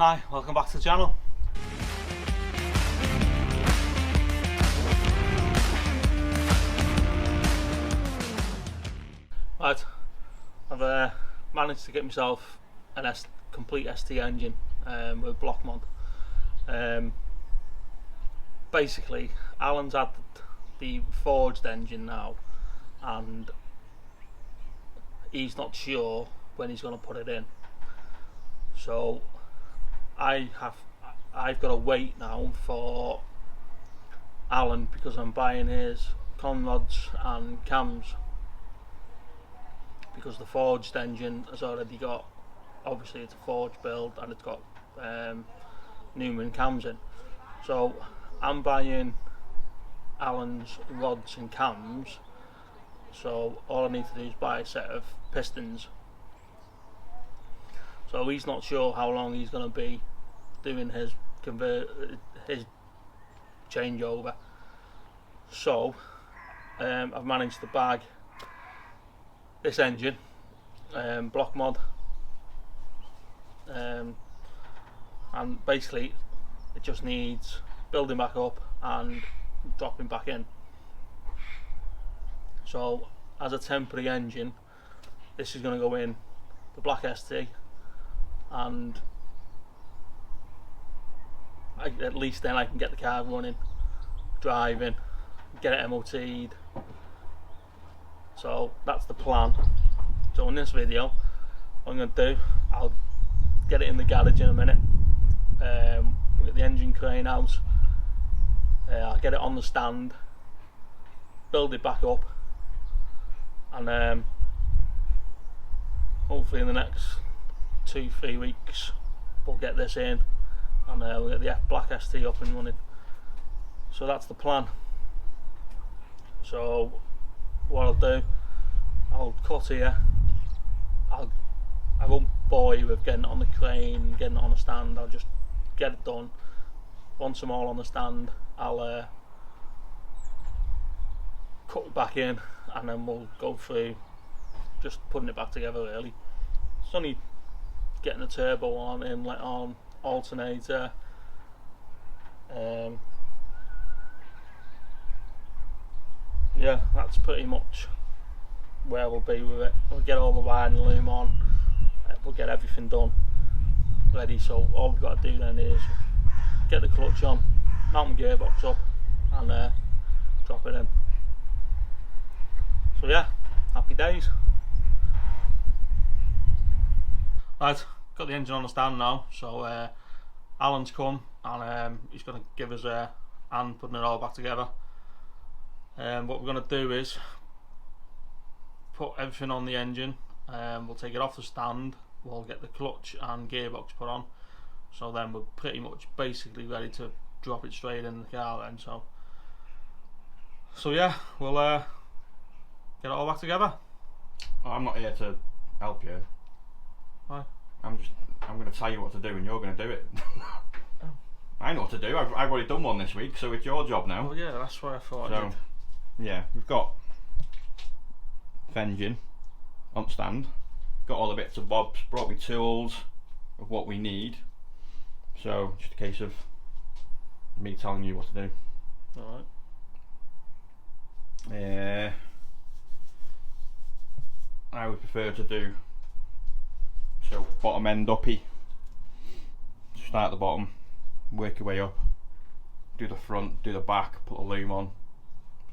Hi, welcome back to the channel. Right, I've managed to get myself an complete ST engine with block mod. Basically, Alan's had the forged engine now, and he's not sure when he's going to put it in. So I've got to wait now for Alan, because I'm buying his con rods and cams, because the forged engine has already got, obviously it's a forged build and it's got Newman cams in. So I'm buying Alan's rods and cams, so all I need to do is buy a set of pistons. So he's not sure how long he's going to be doing his changeover. So I've managed to bag this engine, block mod, and basically it just needs building back up and dropping back in. So as a temporary engine, this is going to go in the black ST, and at least then I can get the car running, driving, get it MOT'd. So that's the plan. So in this video, what I'm going to do, I'll get it in the garage in a minute. We'll get the engine crane out, I'll get it on the stand, build it back up, and hopefully in the next 2-3 weeks we'll get this in, and we'll get the black ST up and running. So that's the plan. So what I'll do, I'll cut here. I won't bore you with getting it on the crane, getting it on the stand. I'll just get it done. Once I'm all on the stand, I'll cut it back in, and then we'll go through just putting it back together really. It's only getting the turbo on, inlet on, alternator, yeah, that's pretty much where we'll be with it. We'll get all the wiring and loom on, we'll get everything done ready. So all we've got to do then is get the clutch on, mount the gearbox up, and drop it in. So yeah, happy days. Right, got the engine on the stand now, so Alan's come, and he's going to give us a hand putting it all back together. What we're going to do is put everything on the engine, we'll take it off the stand, we'll get the clutch and gearbox put on, so then we're pretty much basically ready to drop it straight in the car then. So yeah, we'll get it all back together. I'm not here to help you. Why? I'm going to tell you what to do, and you're going to do it. Oh. I know what to do. I've already done one this week, so it's your job now. Well, yeah, that's what I thought. So, yeah, we've got the engine on stand, got all the bits and bobs, brought me tools of what we need. So just a case of me telling you what to do. Alright. I would prefer to do so bottom end uppy. Start at the bottom, work your way up, do the front, do the back, put the loom on,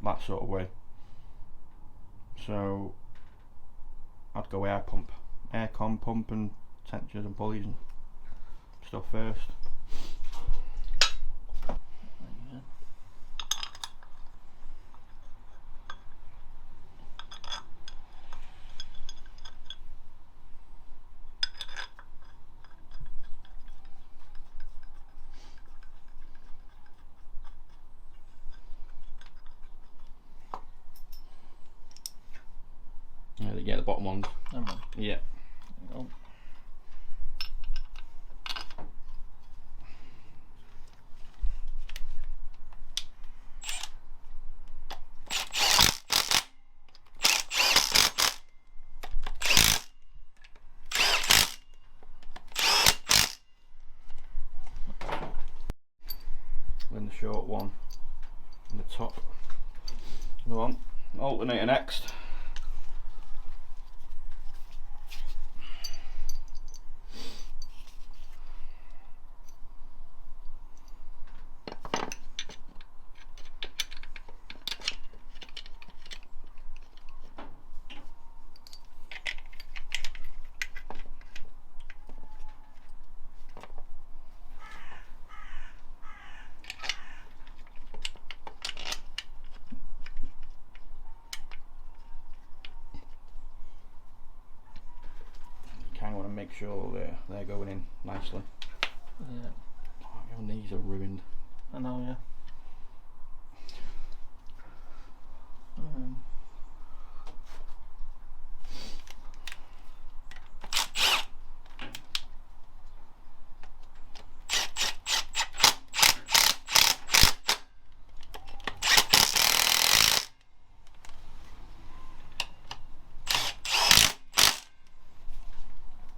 that sort of way. So I'd go air con pump and tensioners and pulleys and stuff first. Yeah, the bottom ones. Yeah. There you go. short one in the top. Go on, alternator next. Kind of want to make sure they're going in nicely. Yeah. Oh, your knees are ruined. I know, yeah.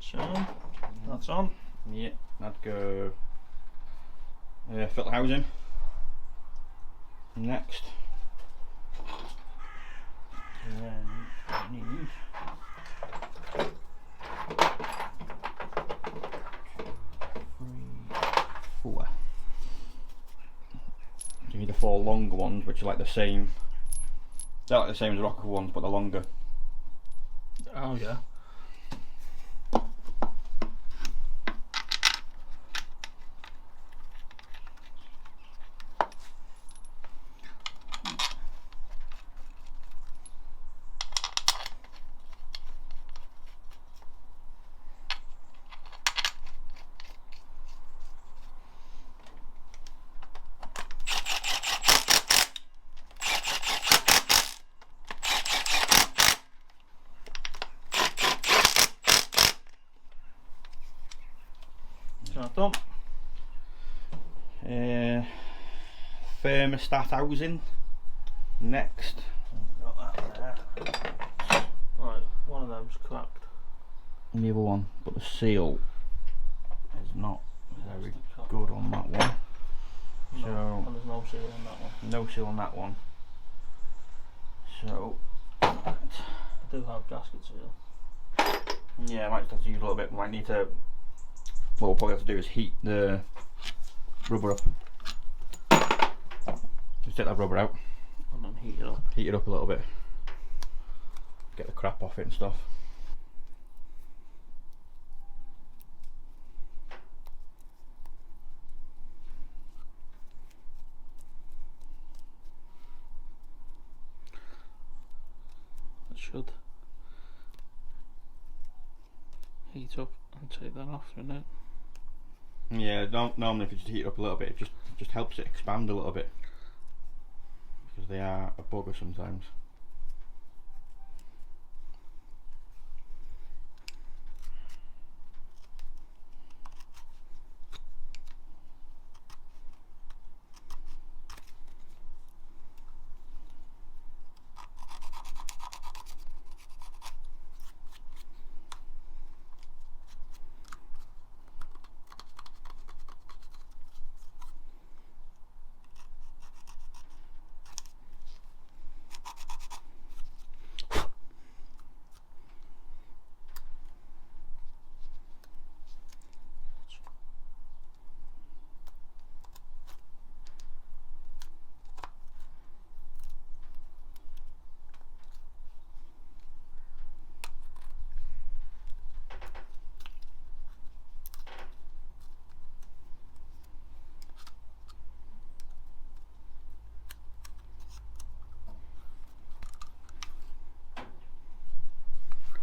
So, that's on. Yeah, I'd go filter housing next. And then I need 2, 3, 4. You need the 4 longer ones, which are like the same. They're like the same as the rocker ones, but they're longer. Oh yeah. So done. Thermostat housing next. Got that there. Right, one of those cracked. And the other one, but the seal is not very good on that one. No, So and there's no seal on that one. no seal on that one. So I do have gasket seal. yeah, I might just have to use a little bit. We might need to. What we'll probably have to do is heat the rubber up. Just take that rubber out. And then heat it up. Heat it up a little bit. Get the crap off it and stuff. It should heat up and take that off, doesn't it? Yeah, normally if you just heat it up a little bit, it just helps it expand a little bit. Because they are a bugger sometimes.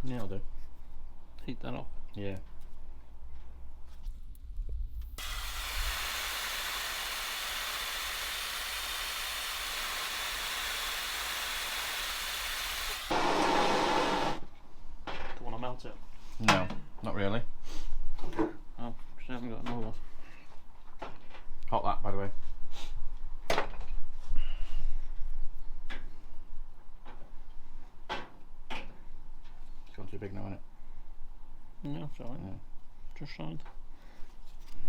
Yeah, I'll do. Heat that up. Yeah. Do you want to melt it? No, not really. Oh, she haven't got another one. Hot that, by the way. It's gone too big now, isn't it? Yeah, it's alright. Yeah. Just right.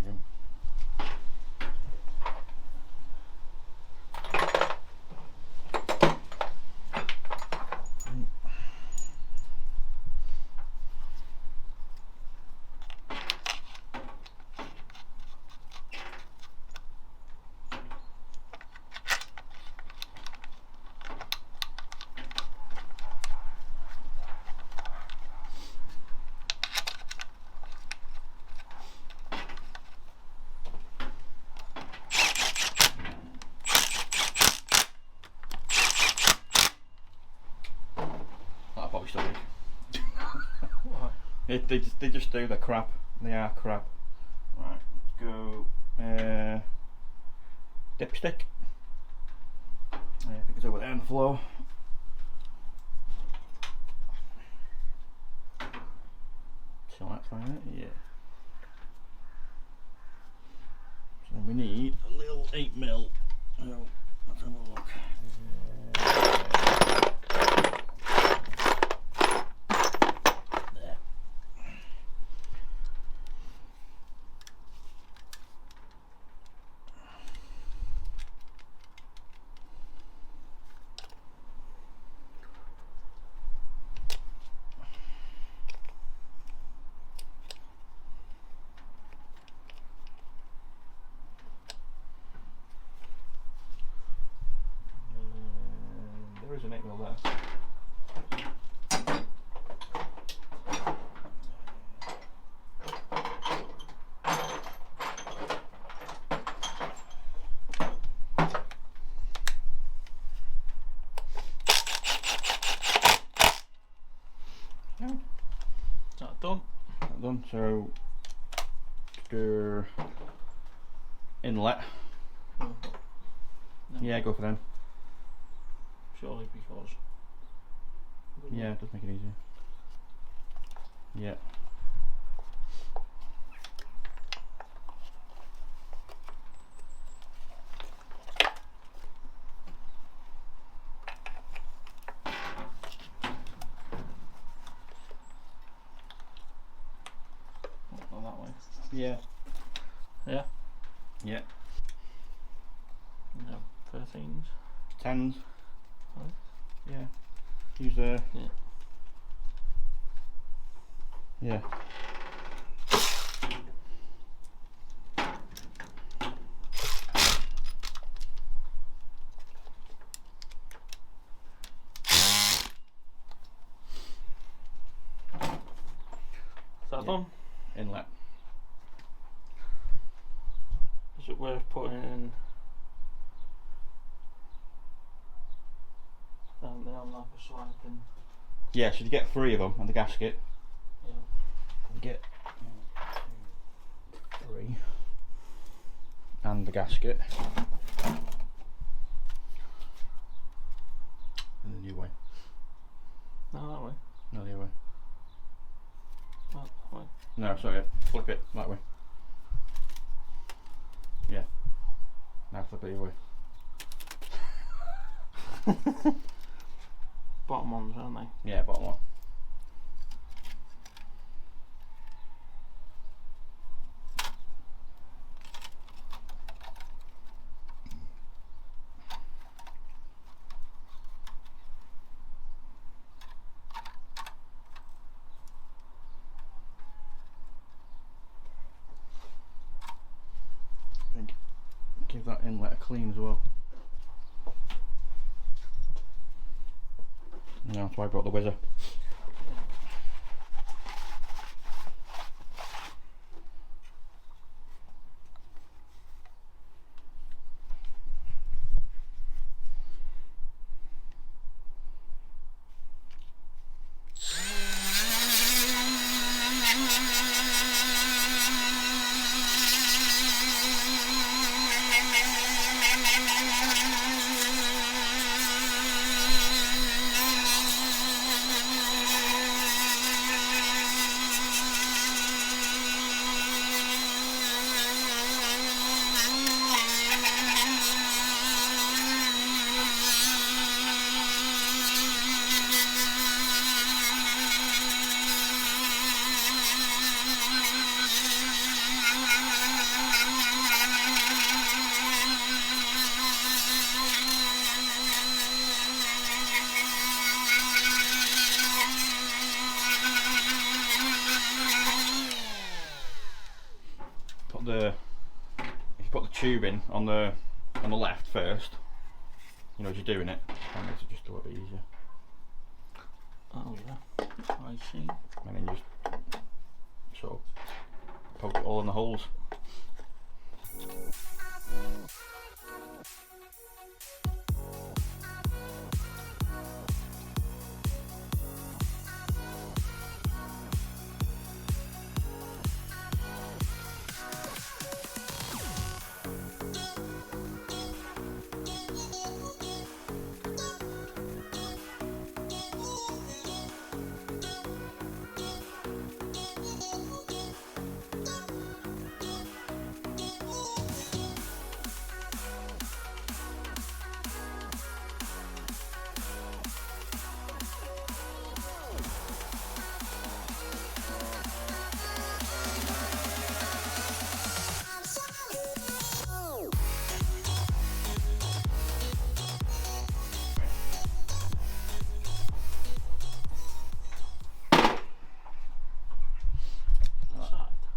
There you go. They just do. They're crap. They are crap. Right, let's go. Dipstick. I think it's over there on the floor. So that's fine. Yeah. So we need a little 8mm. So let's have a look. There. There is an 8mm there. Is that done? That done. So do inlet. No. Yeah, go for them. Surely because. Yeah, it does make it easier. Yeah. Not that way. Yeah. Yeah. Yeah. No. 13s. 10s. Right. Yeah. Use the. Yeah. Yeah. Is that done? Inlet. Is it worth putting in down there on like a so I can. Yeah, so you get 3 of them and the gasket. Yeah. You get 3 and the gasket. And the new way. No, that way. No, the other way. Not that way. No, sorry, flip it that way. Yeah. Now flip it the other way. Bottom ones, aren't they? Yeah, bottom one. I think give that inlet a clean as well. No, that's why I brought the whizzer. If you put the tube in on the left first, you know as you're doing it, that makes it just a little bit easier. Oh yeah. I see. And then you just sort of poke it all in the holes.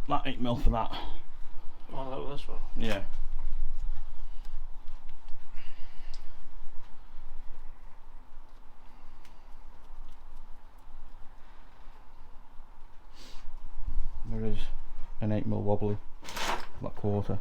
that 8mm for that. Oh, that was this one. Yeah. There is an 8mm wobbly, that quarter.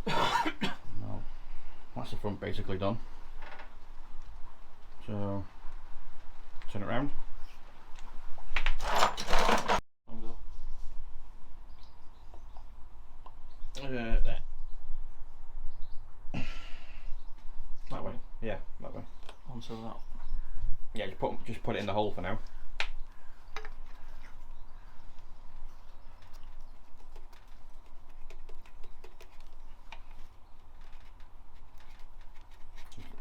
No, that's the front basically done. So turn it around. There. That way. Yeah, that way. Onto that. Yeah, just put it in the hole for now.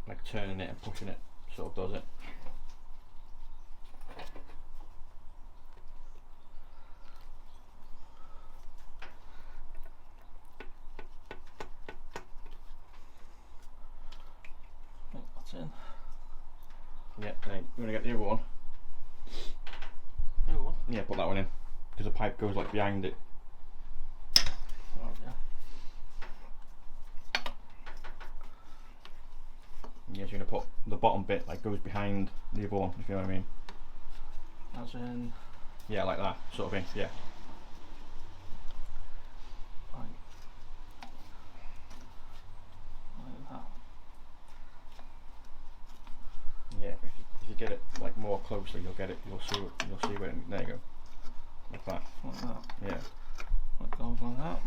Like turning it and pushing it sort of does it. That's in. Yeah, then you're gonna get the other one. The other one? Yeah, put that one in. Because the pipe goes like behind it. Oh, yeah. Yeah, so you're gonna put the bottom bit like goes behind the other one, if you know what I mean. As in. Yeah, like that sort of thing, yeah. Like that. Yeah, if you get it like more closely, you'll get it. You'll see where. There you go. Like that. Like that. Yeah. That goes like that.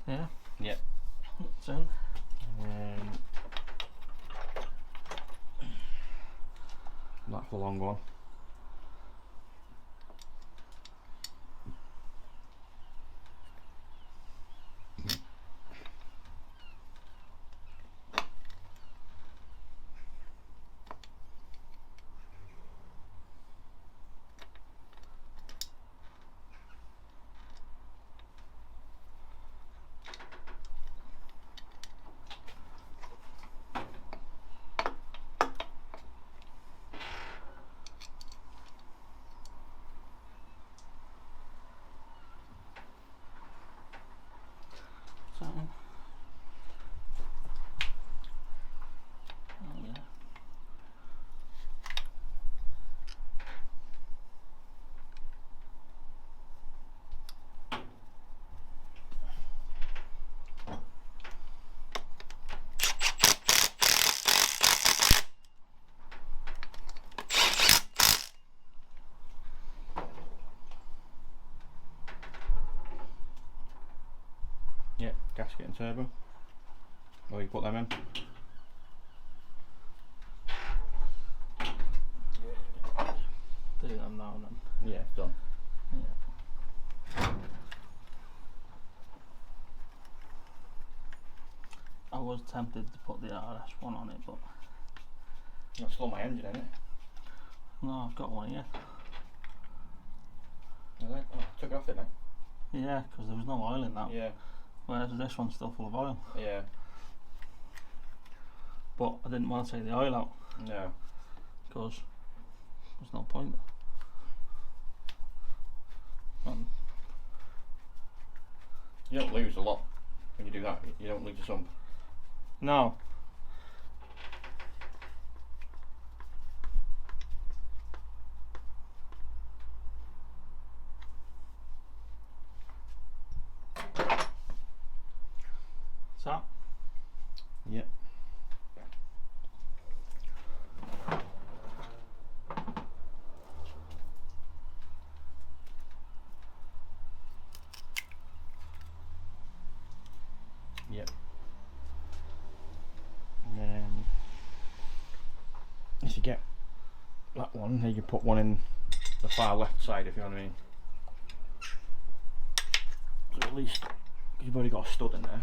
Yeah. Yeah. That's in. That's the long one. That in. Oh, yeah. Yeah, gasket and turbo. Oh, you put them in. Do them now and then. Yeah, done. Yeah. I was tempted to put the RS one on it, but That's still my engine, isn't it? no, I've got one here. Is it? Oh, took it off it now. Yeah, because there was no oil in that. Yeah. Whereas this one's still full of oil. Yeah. But I didn't want to take the oil out No. because there's no point. You don't lose a lot when you do that. You don't lose a sump. No. So. Yep. Yep. And then if you get that one, you can put one in the far left side, if you know what I mean. least you've already got a stud in there.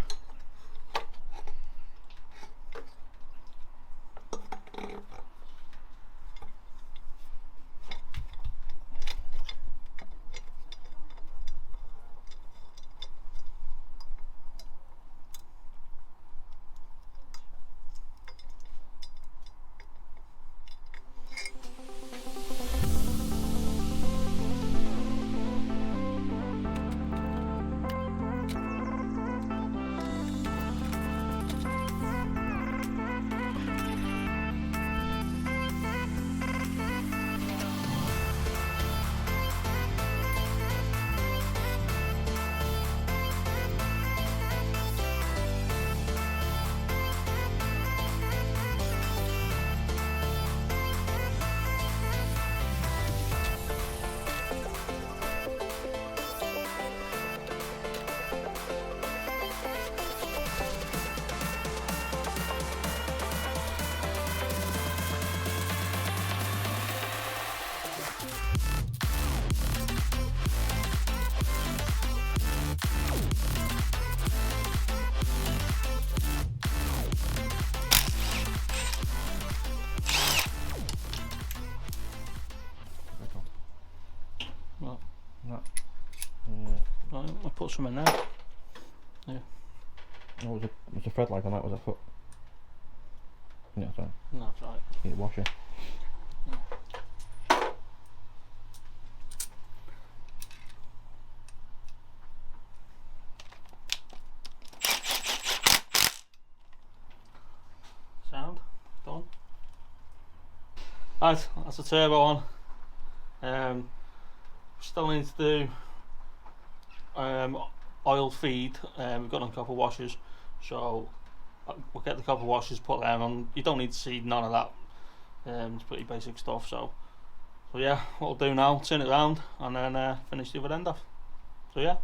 Well, That, right, I'll put some in there. Yeah. what was the thread like on that? Was that foot? Yeah, sorry. No, that's right. Need a washer. Sound done. Right, that's the turbo on. Still need to do oil feed. We've got on copper washers, so we'll get the copper washers, put them on. You don't need to see none of that. It's pretty basic stuff. So yeah, what we'll do now, turn it around and then finish the other end off. So yeah.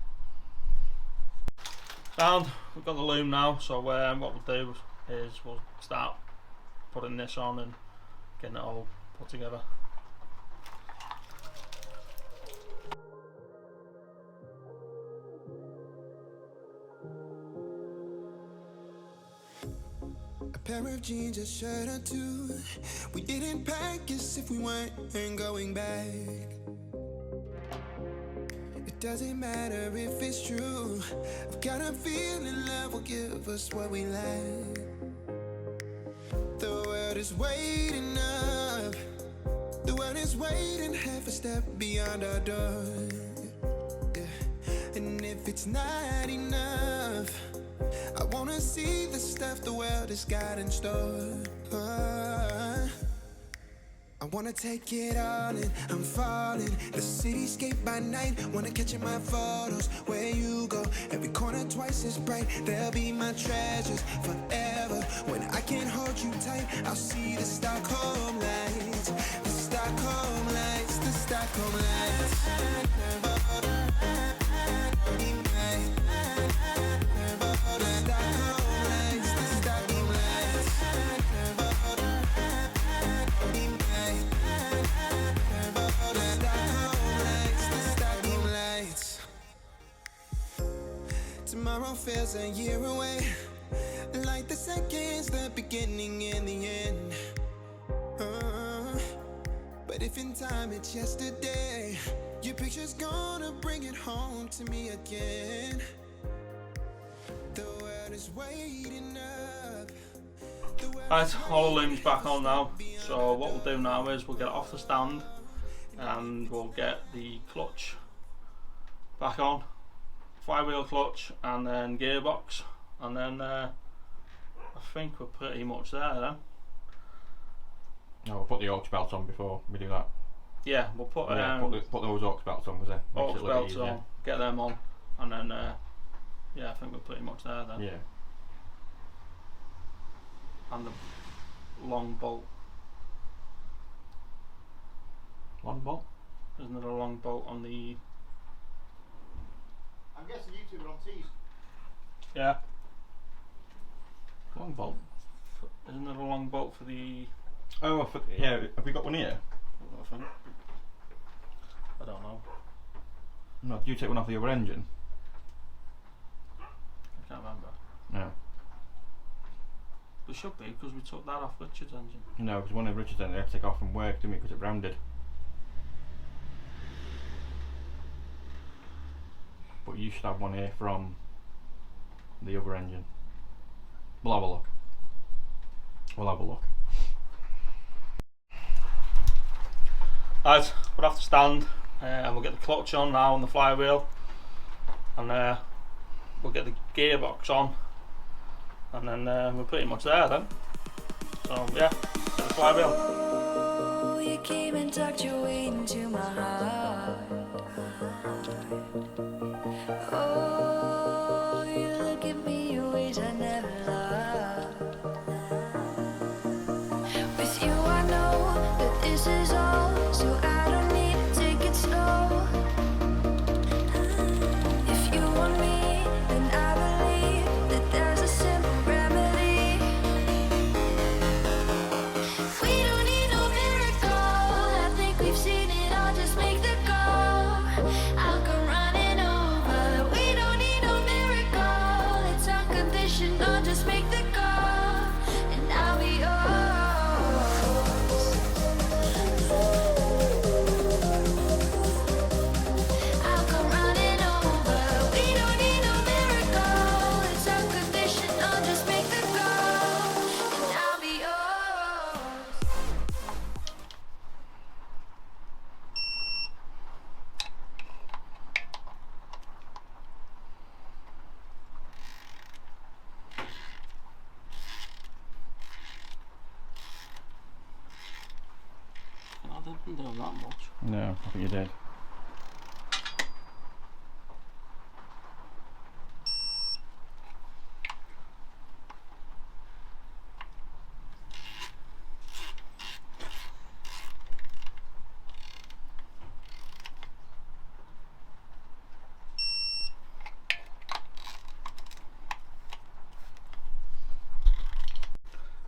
Sound, we've got the loom now, so what we'll do is we'll start putting this on and getting it all put together. A pair of jeans, a shirt or two. We didn't pack as if we weren't going back. It doesn't matter if it's true. I've got a feeling love will give us what we lack. The world is waiting up. The world is waiting half a step beyond our door. Yeah. And if it's not enough, I wanna see the stuff the world has got in store. I wanna take it all in, I'm falling. The cityscape by night, wanna catch in my photos. Where you go, every corner twice as bright. They'll be my treasures forever. When I can't hold you tight, I'll see the Stockholm lights. The Stockholm lights, the Stockholm lights. Tomorrow feels a year away, like the seconds, the beginning and the end. But if in time it's yesterday, your picture's gonna bring it home to me again. The world is waiting up. Right, all the loom's back on now, so what we'll do now is we'll get it off the stand and we'll get the clutch back on, flywheel clutch and then gearbox, and then I think we're pretty much there then. No, we'll put the aux belts on before we do that. Yeah, we'll put, put those aux belts on because it makes aux it look belts easier. on, get them on, and then yeah, I think we're pretty much there then. Yeah. And the long bolt. Long bolt? Isn't there a long bolt on the... I'm guessing you two are on T's. Yeah. Long bolt? Isn't there a long bolt for the... Oh, yeah, have we got one here? I think. I don't know. No, do you take one off the other engine? No. There should be, because we took that off Richard's engine. No, because one of Richard's engines I had to take off from work, didn't we, because it rounded. But you should have one here from the other engine. We'll have a look. We'll have a look. Right, we'll have to stand and we'll get the clutch on now on the flywheel, and we'll get the gearbox on, and then we're pretty much there then. So yeah, get the flywheel. Oh, you came and tucked your way into my heart. Oh, you look at me in ways I never loved. With you I know that this is all, so I don't need to take it slow. If you want me, then I believe that there's a simple remedy. We don't need no miracle, I think we've seen it all, just make the call. I'll come running over. We don't need no miracle, it's unconditional, just make the call, and I'll be yours. I'll come running over. We don't need no miracle, it's unconditional, just make the call, and I'll be yours. I didn't do that much. No, I think you did.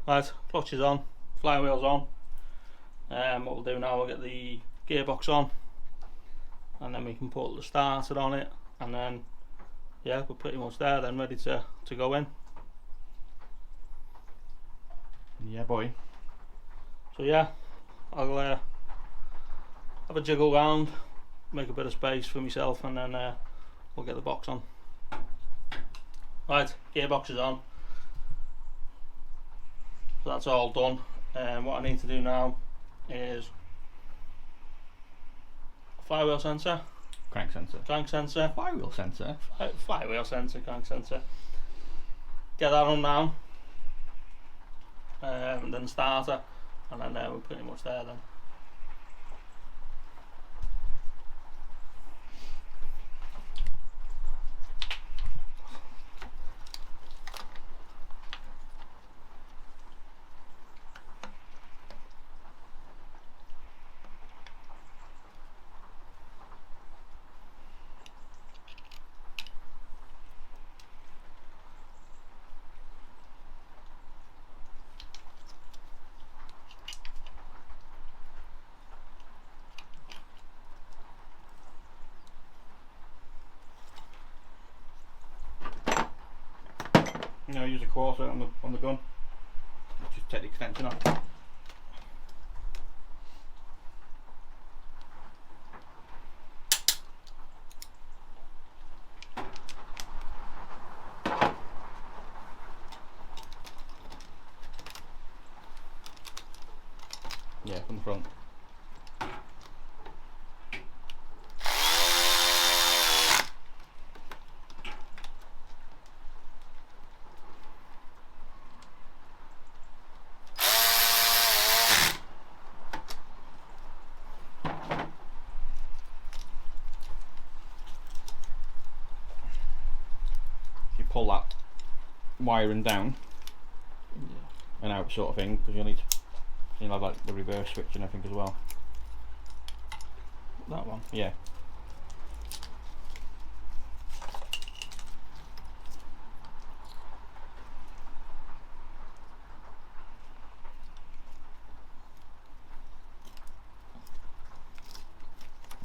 Right, clutch is on, flywheel's on. What we'll do now, we'll get the gearbox on, and then we can put the starter on it, and then yeah, we're pretty much there then, ready to go in. Yeah, boy. So yeah, I'll have a jiggle round, make a bit of space for myself, and then we'll get the box on. Right, gearbox is on. So that's all done. What I need to do now is flywheel sensor, Crank sensor. crank sensor, Flywheel sensor. flywheel sensor, crank sensor. Get that on now, and then starter, and then we're pretty much there then. You know, use a quarter on the gun. Just take the extension off. Yeah, from the front. You pull that wiring down and out sort of thing, because you'll have like the reverse switch and everything as well. That one. Yeah.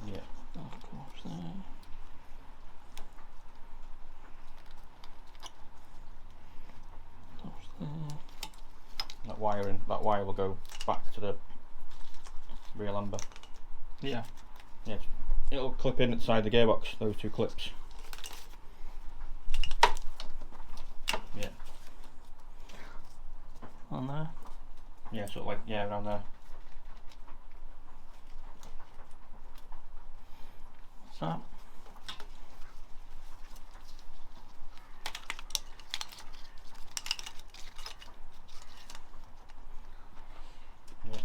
Yeah. Of course, there. wiring. That wire will go back to the rear lamber. Yeah. Yes, it'll clip in at the side of the gearbox. Those two clips. Yeah. On there. Yeah, sort of like, yeah, around there. What's that? Yeah.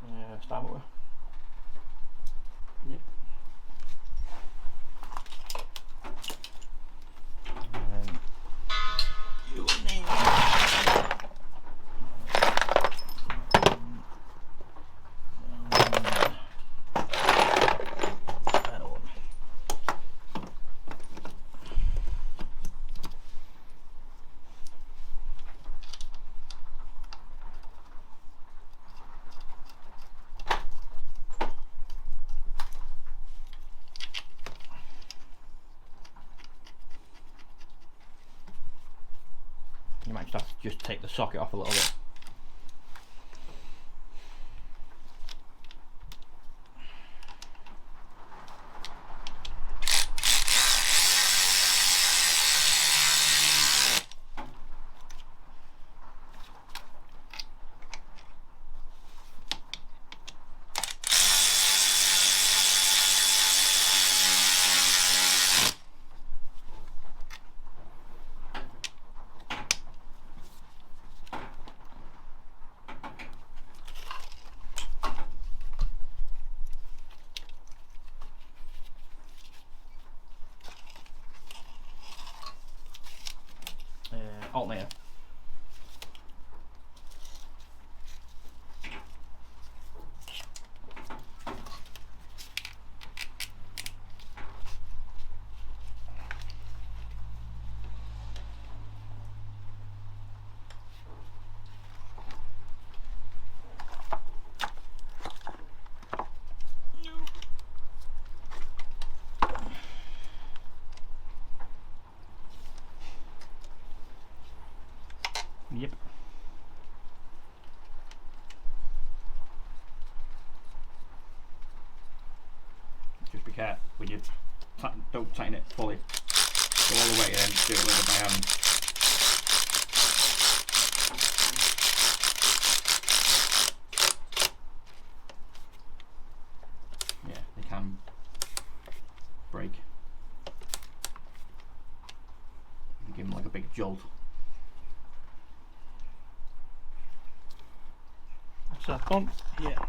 Yeah, start with. Yep. You will need you might just have to just take the socket off a little bit. Alternator. Yep. Just be careful when you don't tighten it fully. Go all the way and do it a little by hand. Yeah, they can break. You give them like a big jolt. What's that on? Yeah.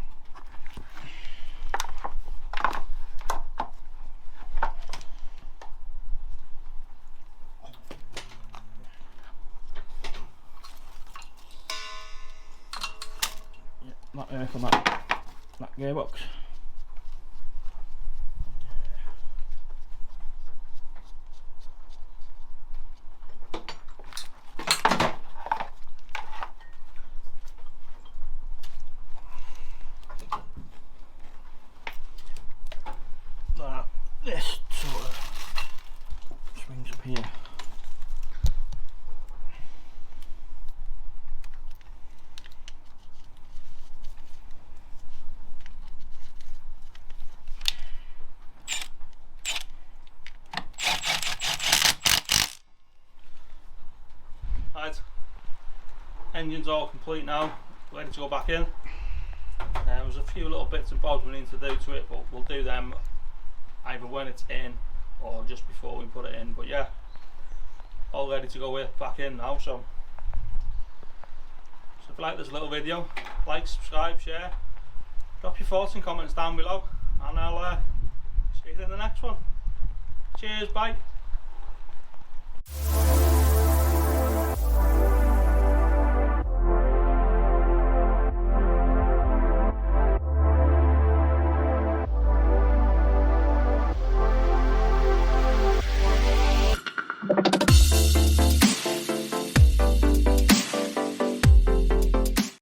That earth on that gearbox. This sort of swings up here. Right, engine's all complete now, ready to go back in. There's a few little bits and bobs we need to do to it, but we'll do them either when it's in or just before we put it in. But yeah, all ready to go with back in now. So if you like this little video, like, subscribe, share, drop your thoughts and comments down below, and I'll see you in the next one. Cheers, bye.